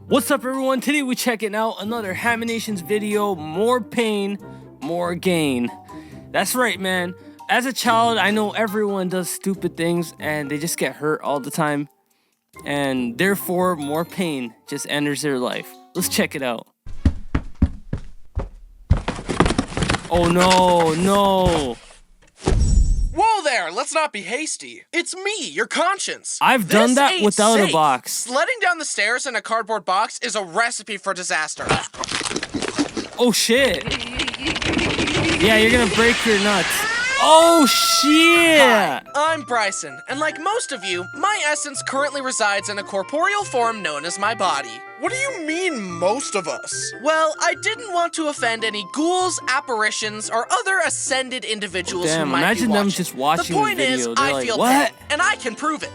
What's up, everyone? Today we're checking out another Haminations video. More pain, more gain. That's right, man. As a child, I know everyone does stupid things and they just get hurt all the time. And therefore, more pain just enters their life. Let's check it out. Oh no, no. Whoa there, let's not be hasty. It's me, your conscience. I've done that without a box. Sledding down the stairs in a cardboard box is a recipe for disaster. Oh shit. Yeah, you're gonna break your nuts. Oh shit! Hi, I'm Bryson, and like most of you, my essence currently resides in a corporeal form known as my body. What do you mean, most of us? Well, I didn't want to offend any ghouls, apparitions, or other ascended individuals who might be watching. Imagine them just watching the point the video. is, They're I like, feel what? pain, and I can prove it.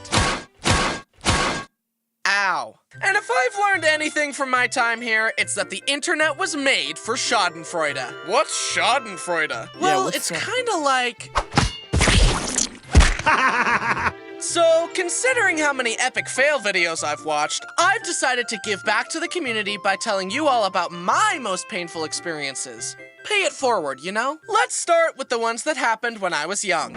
Ow. And if I've learned anything from my time here, it's that the internet was made for schadenfreude. What's schadenfreude? Well, it's kind of like... So, considering how many epic fail videos I've watched, I've decided to give back to the community by telling you all about my most painful experiences. Pay it forward, you know? Let's start with the ones that happened when I was young.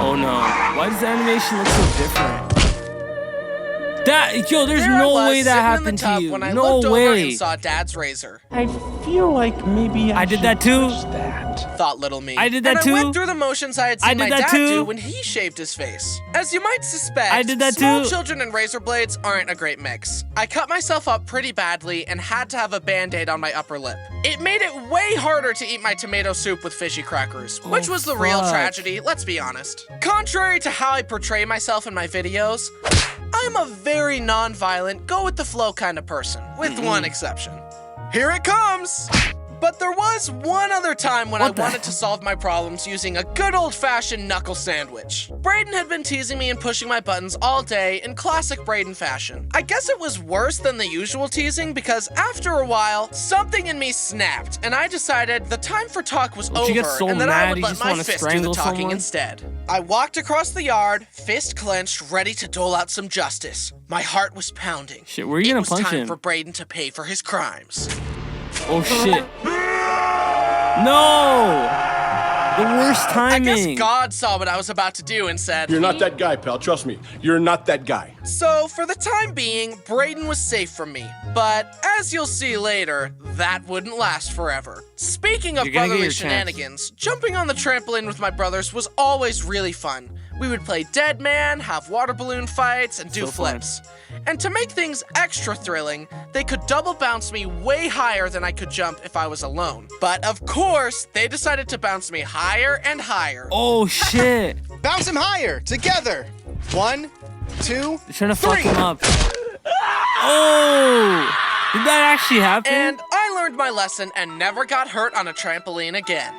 Oh no. Why does the animation look so different? There's no way that happened to you. When I no looked way. over and saw Dad's razor. I feel like maybe I did that too. Thought little me. I did that too. I went through the motions I had seen my dad do when he shaved his face. As you might suspect, I did that small too. children and razor blades aren't a great mix. I cut myself up pretty badly and had to have a band-aid on my upper lip. It made it way harder to eat my tomato soup with fishy crackers, which was the real tragedy, let's be honest. Contrary to how I portray myself in my videos, I'm a very non-violent, go-with-the-flow kind of person, with one exception. Here it comes! But there was one other time when I wanted to solve my problems using a good old-fashioned knuckle sandwich. Brayden had been teasing me and pushing my buttons all day in classic Brayden fashion. I guess it was worse than the usual teasing because after a while, something in me snapped, and I decided the time for talk was over and that I would let my fist do the talking instead. I walked across the yard, fist clenched, ready to dole out some justice. My heart was pounding. Shit, where are you gonna punch him? It was time for Brayden to pay for his crimes. Oh shit. No! The worst timing. I guess God saw what I was about to do and said, "You're not that guy, pal. Trust me. You're not that guy." So, for the time being, Brayden was safe from me. But, as you'll see later, that wouldn't last forever. Speaking of brotherly shenanigans, jumping on the trampoline with my brothers was always really fun. We would play Dead Man, have water balloon fights, and do flips. And to make things extra thrilling, they could double bounce me way higher than I could jump if I was alone. But of course, they decided to bounce me higher and higher. Oh shit. Bounce him higher, together. 1, 2, They're trying to fuck him up. Oh! Did that actually happen? And I learned my lesson and never got hurt on a trampoline again.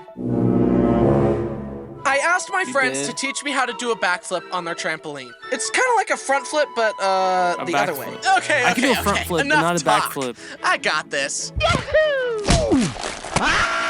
I asked my friends to teach me how to do a backflip on their trampoline. It's kind of like a front flip, but the other way. Okay, I can do a front flip, but not a back flip. I got this.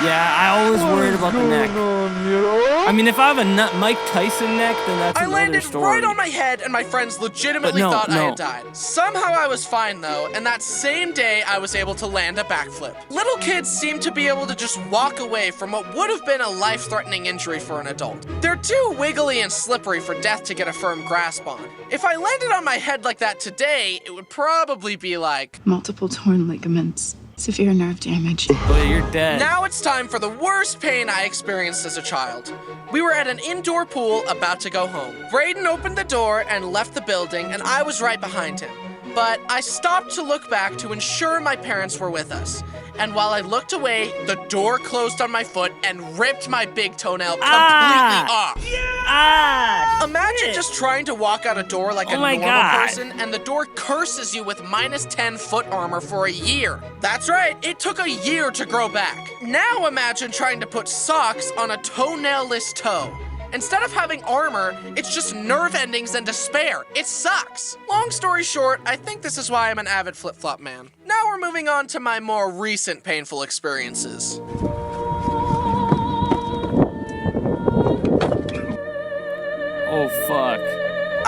Yeah, I always worried about the neck. I mean, if I have a Mike Tyson neck, then that's another story. I landed right on my head, and my friends legitimately thought I had died. Somehow I was fine, though, and that same day I was able to land a backflip. Little kids seem to be able to just walk away from what would have been a life-threatening injury for an adult. They're too wiggly and slippery for death to get a firm grasp on. If I landed on my head like that today, it would probably be like... multiple torn ligaments. Severe nerve damage. But you're dead. Now it's time for the worst pain I experienced as a child. We were at an indoor pool about to go home. Brayden opened the door and left the building, and I was right behind him. But I stopped to look back to ensure my parents were with us. And while I looked away, the door closed on my foot and ripped my big toenail completely off. Imagine just trying to walk out a door like a normal person, and the door curses you with -10 foot armor for a year. That's right, it took a year to grow back. Now imagine trying to put socks on a toenail-less toe. Instead of having armor, it's just nerve endings and despair. It sucks. Long story short, I think this is why I'm an avid flip-flop man. Now we're moving on to my more recent painful experiences. Oh, fuck.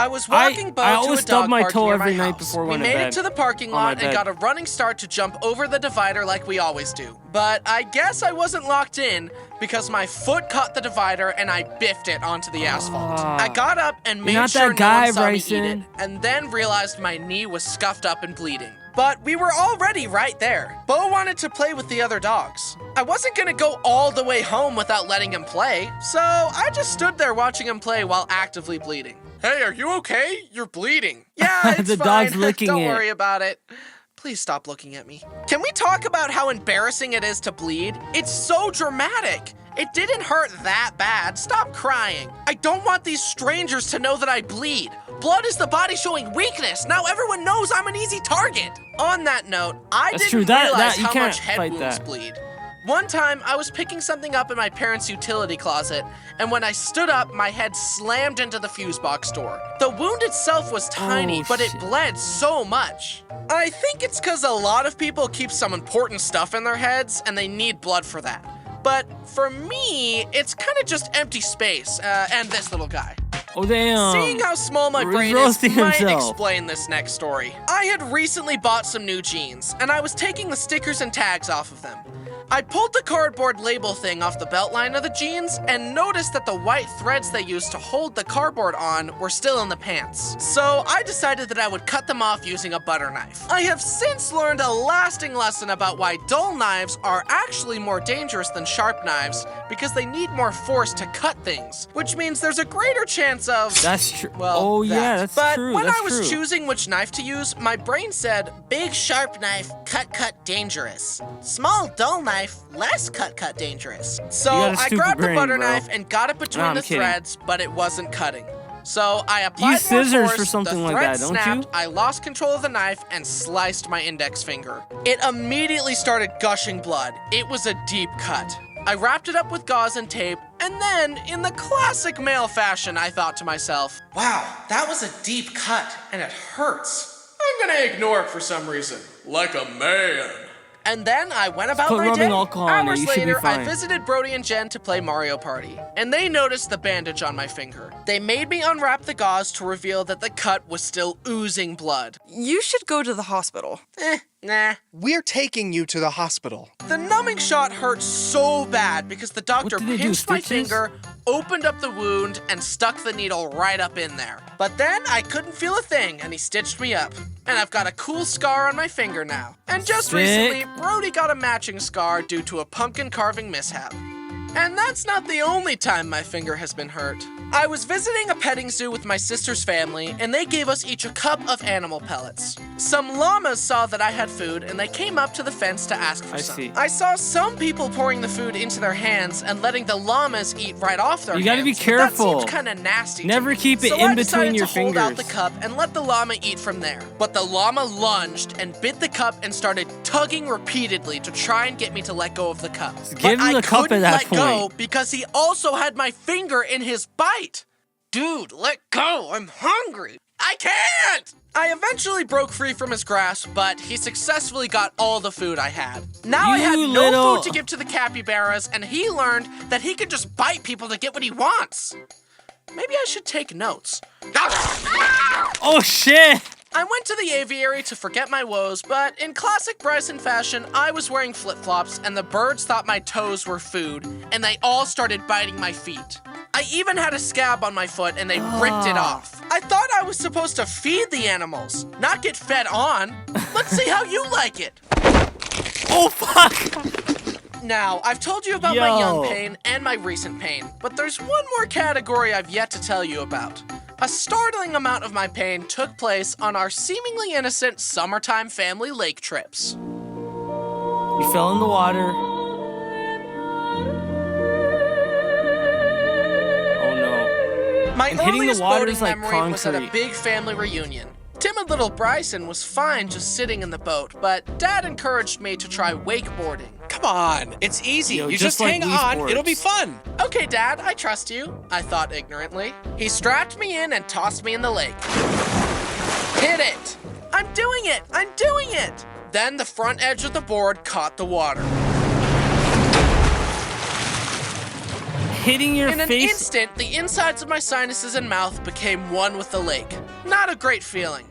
I was walking Bo I to always a stub dog my park toe near every my night house. before We going to made bed. it to the parking On my lot and bed. got a running start to jump over the divider like we always do. But I guess I wasn't locked in because my foot caught the divider and I biffed it onto the asphalt. I got up and made not sure that guy, no one saw me eat Bryson. it, and then realized my knee was scuffed up and bleeding. But we were already right there. Bo wanted to play with the other dogs. I wasn't gonna go all the way home without letting him play, so I just stood there watching him play while actively bleeding. Hey, are you okay? You're bleeding. Yeah, it's The fine. dog's licking Don't it. worry about it. Please stop looking at me. Can we talk about how embarrassing it is to bleed? It's so dramatic. It didn't hurt that bad. Stop crying. I don't want these strangers to know that I bleed. Blood is the body showing weakness. Now everyone knows I'm an easy target. On that note, I That's didn't true. That- realize you how can't much head fight wounds that. bleed. One time, I was picking something up in my parents' utility closet, and when I stood up, my head slammed into the fuse box door. The wound itself was tiny, Oh, but it shit. bled so much. I think it's because a lot of people keep some important stuff in their heads, and they need blood for that. But for me, it's kind of just empty space, and this little guy. Oh, damn. Seeing how small my He's brain is roasting might himself. explain this next story. I had recently bought some new jeans, and I was taking the stickers and tags off of them. I pulled the cardboard label thing off the belt line of the jeans and noticed that the white threads they used to hold the cardboard on were still in the pants. So I decided that I would cut them off using a butter knife. I have since learned a lasting lesson about why dull knives are actually more dangerous than sharp knives because they need more force to cut things, which means there's a greater chance of... That's true. Well, Oh, yeah, that. that's but true. when That's I was true. choosing which knife to use, my brain said, big sharp knife, cut dangerous. Small dull knife, less cut dangerous. So You got a I stupid grabbed the brain, butter bro. knife and got it between I'm the kidding. threads, but it wasn't cutting. So I applied use more scissors force, for something the like thread that, don't snapped, you? I lost control of the knife and sliced my index finger. It immediately started gushing blood. It was a deep cut. I wrapped it up with gauze and tape, and then, in the classic male fashion, I thought to myself, wow, that was a deep cut, and it hurts. I'm gonna ignore it for some reason. Like a man. And then I went about put my rubbing day. alcohol on it, Hours you should be later, I fine. visited Brody and Jen to play Mario Party, and they noticed the bandage on my finger. They made me unwrap the gauze to reveal that the cut was still oozing blood. You should go to the hospital. Nah. We're taking you to the hospital. The numbing shot hurt so bad because the doctor What did they do, pinched my stitches? finger, opened up the wound, and stuck the needle right up in there. But then I couldn't feel a thing, and he stitched me up. And I've got a cool scar on my finger now. And just Sick. recently, Brody got a matching scar due to a pumpkin carving mishap. And that's not the only time my finger has been hurt. I was visiting a petting zoo with my sister's family, and they gave us each a cup of animal pellets. Some llamas saw that I had food, and they came up to the fence to ask for I some. see. I saw some people pouring the food into their hands and letting the llamas eat right off their You hands. gotta be careful. That seems kind of nasty. Never to me. keep it So in I between decided your to hold out the fingers. cup and let the llama eat from there. But the llama lunged and bit the cup and started tugging repeatedly to try and get me to let go of the cup. give But him I the cup at couldn't that let go point. because he also had my finger in his bite. Dude, let go. I'm hungry. I can't! I eventually broke free from his grasp, but he successfully got all the food I had. Now I You had no little- food to give to the capybaras, and he learned that he could just bite people to get what he wants. Maybe I should take notes. Oh, shit. I went to the aviary to forget my woes, but in classic Bryson fashion, I was wearing flip-flops, and the birds thought my toes were food, and they all started biting my feet. I even had a scab on my foot, and they ripped it off. I thought I was supposed to feed the animals, not get fed on. Let's see how you like it. Oh, fuck. Now, I've told you about my young Yo. pain and my recent pain, but there's one more category I've yet to tell you about. A startling amount of my pain took place on our seemingly innocent summertime family lake trips. You fell in the water. Oh, no. My And hitting the earliest water boating is like memory was at a concrete. big family reunion. Timid little Bryson was fine just sitting in the boat, but Dad encouraged me to try wakeboarding. Come on, it's easy. Yo, you just just like hang Wii on, Sports. it'll be fun. Okay, Dad, I trust you, I thought ignorantly. He strapped me in and tossed me in the lake. Hit it! I'm doing it! I'm doing it! Then the front edge of the board caught the water. hitting your In an face. instant, the insides of my sinuses and mouth became one with the lake. Not a great feeling.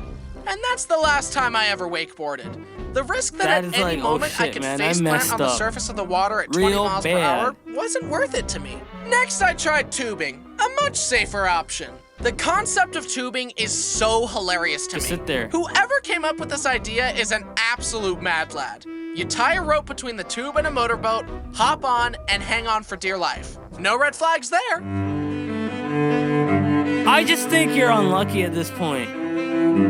And that's the last time I ever wakeboarded. The risk that at is any like, oh moment I shit, could man, I face plant messed on the up. surface of the water at 20 Real miles per bad. hour wasn't worth it to me. Next, I tried tubing, a much safer option. The concept of tubing is so hilarious to Just me. sit there. Whoever came up with this idea is an absolute mad lad. You tie a rope between the tube and a motorboat, hop on, and hang on for dear life. No red flags there. I just think you're unlucky at this point.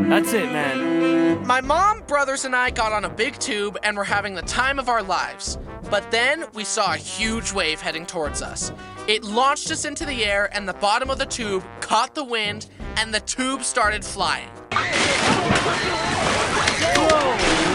That's it, man. My mom, brothers, and I got on a big tube and were having the time of our lives. But then we saw a huge wave heading towards us. It launched us into the air, and the bottom of the tube caught the wind, and the tube started flying.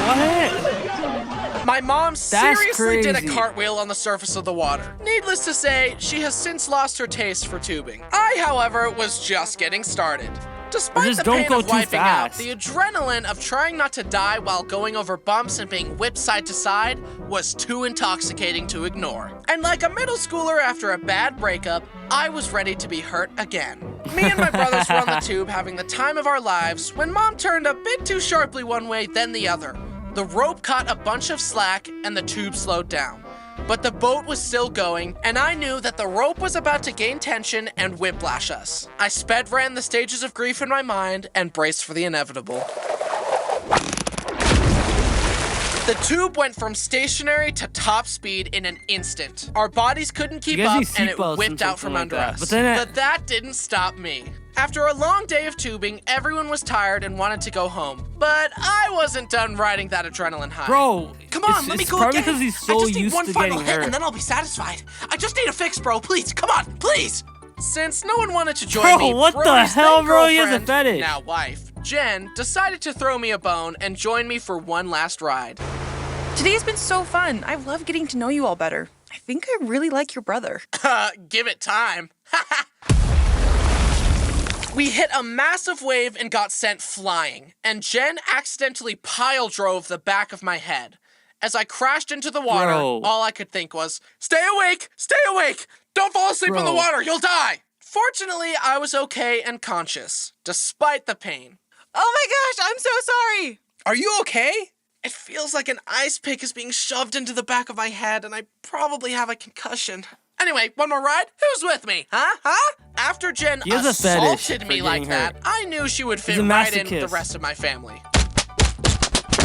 What? My mom seriously did a crazy. cartwheel on the surface of the water. Needless to say, she has since lost her taste for tubing. I, however, was just getting started. Despite just the don't pain go of too wiping out, fast. the adrenaline of trying not to die while going over bumps and being whipped side to side was too intoxicating to ignore. And like a middle schooler after a bad breakup, I was ready to be hurt again. Me and my brothers were on the tube having the time of our lives when Mom turned a bit too sharply one way, then the other. The rope caught a bunch of slack and the tube slowed down. But the boat was still going, and I knew that the rope was about to gain tension and whiplash us. I sped ran the stages of grief in my mind and braced for the inevitable. The tube went from stationary to top speed in an instant. Our bodies couldn't keep You guys up need and it seatbelts whipped and out something from like under that. us. But then But that didn't stop me. After a long day of tubing, everyone was tired and wanted to go home. But I wasn't done riding that adrenaline high. Bro, Come on, let me go probably again. because he's so I just need used one to final getting hit hurt. and then I'll be satisfied. I just need a fix, bro. Please, come on, please. Since no one wanted to join Bro, me, what the Brody's hell, then bro? He has a girlfriend, fetish. now wife, Jen, decided to throw me a bone and join me for one last ride. Today's been so fun. I love getting to know you all better. I think I really like your brother. Give it time. We hit a massive wave and got sent flying, and Jen accidentally pile drove the back of my head. As I crashed into the water, Bro. all I could think was, stay awake, don't fall asleep in the Bro. water, you'll die. Fortunately, I was okay and conscious, despite the pain. Oh my gosh, I'm so sorry. Are you okay? It feels like an ice pick is being shoved into the back of my head, and I probably have a concussion. Anyway, one more ride? Who's with me? Huh? After Jen He has a fetish assaulted for me like getting that, hurt. I knew she would fit He's a right in with the masochist. rest of my family.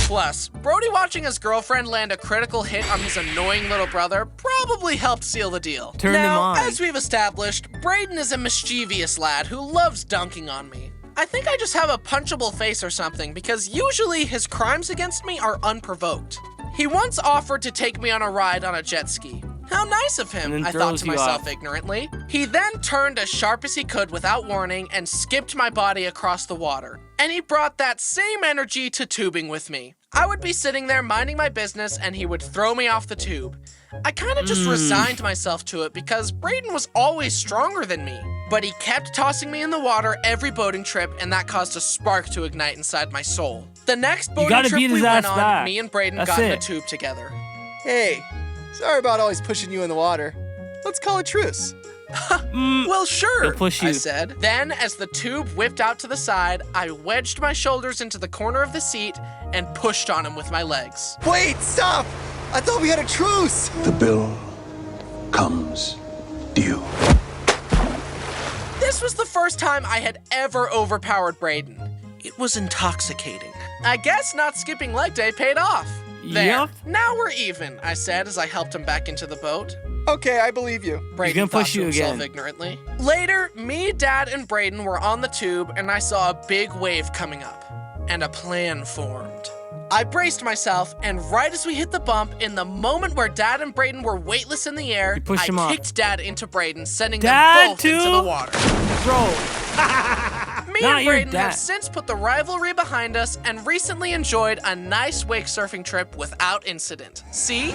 Plus, Brody watching his girlfriend land a critical hit on his annoying little brother probably helped seal the deal. Turned him now, on. as we've established, Braden is a mischievous lad who loves dunking on me. I think I just have a punchable face or something because usually his crimes against me are unprovoked. He once offered to take me on a ride on a jet ski. How nice of him, And then I thought throws to you myself off. ignorantly. He then turned as sharp as he could without warning and skipped my body across the water. And he brought that same energy to tubing with me. I would be sitting there minding my business and he would throw me off the tube. I kind of just resigned myself to it because Braden was always stronger than me. But he kept tossing me in the water every boating trip, and that caused a spark to ignite inside my soul. The next boating gotta trip beat we his went ass on, back. me and Braden That's got in a it. tube together. Hey, sorry about always pushing you in the water. Let's call a truce. Well, sure, He'll push I you. said. Then, as the tube whipped out to the side, I wedged my shoulders into the corner of the seat and pushed on him with my legs. Wait, stop! I thought we had a truce! The bill comes due. This was the first time I had ever overpowered Braden. It was intoxicating. I guess not skipping leg day paid off. There. Yep. Now we're even, I said as I helped him back into the boat. Okay, I believe you. Braden gonna thought push to you himself again. ignorantly. Later, me, Dad, and Braden were on the tube, and I saw a big wave coming up. And a plan formed. I braced myself, and right as we hit the bump, in the moment where Dad and Braden were weightless in the air, You pushed him I off. kicked Dad into Braden, sending Dad, them both too? into the water. Bro, Me Not and your Braden dad. have since put the rivalry behind us and recently enjoyed a nice wake surfing trip without incident. See?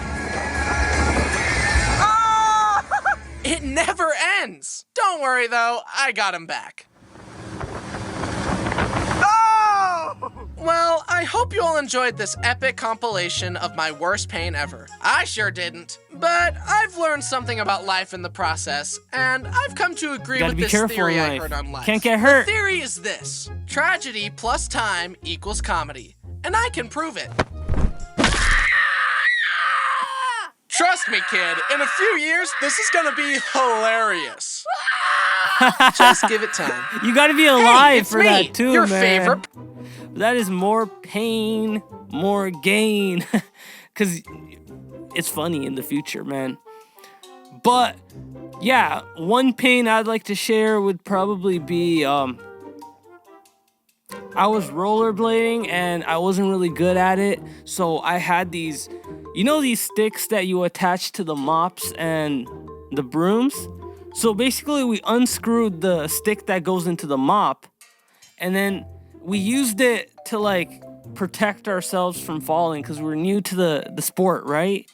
It never ends. Don't worry though, I got him back. Well, I hope you all enjoyed this epic compilation of my worst pain ever. I sure didn't. But I've learned something about life in the process, and I've come to agree with this theory I heard on life. Can't get hurt. The theory is this: tragedy plus time equals comedy. And I can prove it. Trust me, kid, in a few years, this is gonna be hilarious. Just give it time. You gotta be alive it's for me, that too, your man. favorite. That is more pain, more gain. Cause it's funny in the future, man. But yeah, one pain I'd like to share would probably be I was rollerblading and I wasn't really good at it. So I had these, you know, these sticks that you attach to the mops and the brooms? So basically we unscrewed the stick that goes into the mop, and then we used it to like protect ourselves from falling because we're new to the sport, right?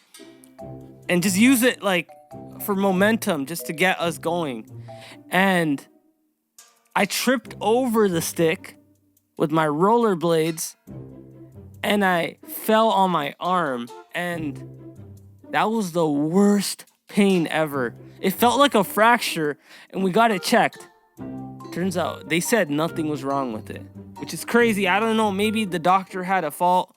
And just use it like for momentum just to get us going. And I tripped over the stick with my rollerblades and I fell on my arm, and that was the worst pain ever. It felt like a fracture, and we got it checked. Turns out they said nothing was wrong with it, which is crazy. I don't know, maybe the doctor had a fault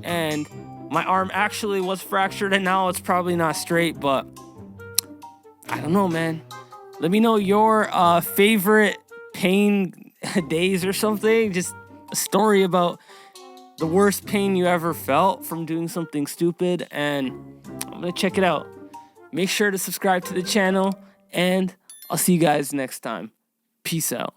and my arm actually was fractured and now it's probably not straight, but I don't know, man. Let me know your favorite pain days or something. Just a story about the worst pain you ever felt from doing something stupid, and I'm gonna check it out. Make sure to subscribe to the channel, and I'll see you guys next time. Peace out.